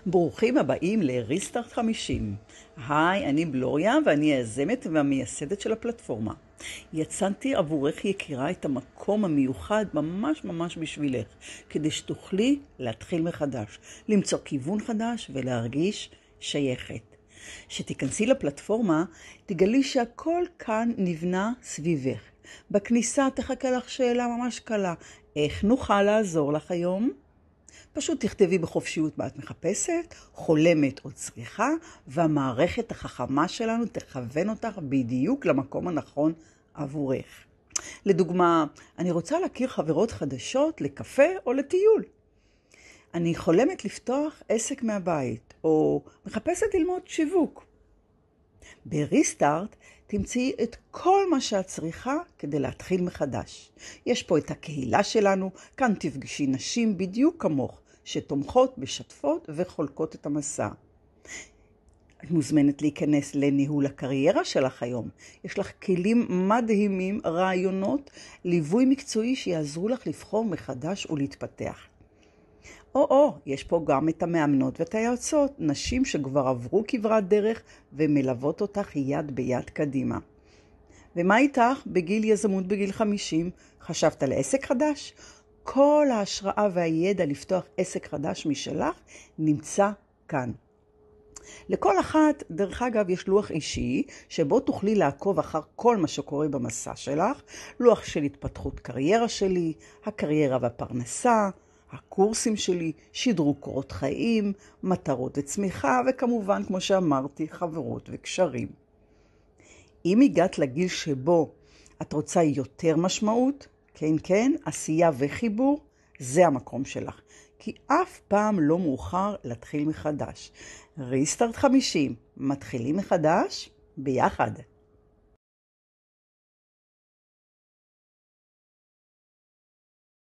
ברוכים הבאים לריסטארט 50. היי, אני בלוריה ואני היזמת והמייסדת של הפלטפורמה. יצנתי עבורך יקירה את המקום המיוחד ממש בשבילך, כדי שתוכלי להתחיל מחדש, למצוא כיוון חדש ולהרגיש שייכת. שתיכנסי לפלטפורמה, תגלי שהכל כאן נבנה סביבך. בכניסה תחכה לך שאלה ממש קלה, איך נוכל לעזור לך היום? פשוט תכתבי בחופשיות מה את מחפשת, חולמת או צריכה, והמערכת החכמה שלנו תכוון אותך בדיוק למקום הנכון עבורך. לדוגמה, אני רוצה להכיר חברות חדשות לקפה או לטיול. אני חולמת לפתוח עסק מהבית, או מחפשת ללמוד שיווק. בריסטארט תמצאי את כל מה שאת צריכה כדי להתחיל מחדש. יש פה את הקהילה שלנו, כאן תפגשי נשים בדיוק כמוך, שתומכות, משתפות וחולקות את המסע. את מוזמנת להיכנס לניהול הקריירה שלך היום. יש לך כלים מדהימים, רעיונות, ליווי מקצועי שיעזרו לך לבחור מחדש ולהתפתח. יש פה גם את המאמנות ואת היועצות, נשים שכבר עברו כברת דרך ומלוות אותך יד ביד קדימה. ומה איתך בגיל יזמות בגיל 50? חשבת על עסק חדש? כל ההשראה והידע לפתוח עסק חדש משלך נמצא כאן. לכל אחת, דרך אגב, יש לוח אישי שבו תוכלי לעקוב אחר כל מה שקורה במסע שלך, לוח של התפתחות קריירה שלי, הקריירה והפרנסה, הקורסים שלי, שדרוג קורות חיים, מטרות וצמיחה, וכמובן, כמו שאמרתי, חברות וקשרים. אם הגעת לגיל שבו את רוצה יותר משמעות, כן, עשייה וחיבור, זה המקום שלך. כי אף פעם לא מאוחר להתחיל מחדש. ריסטארט 50, מתחילים מחדש ביחד.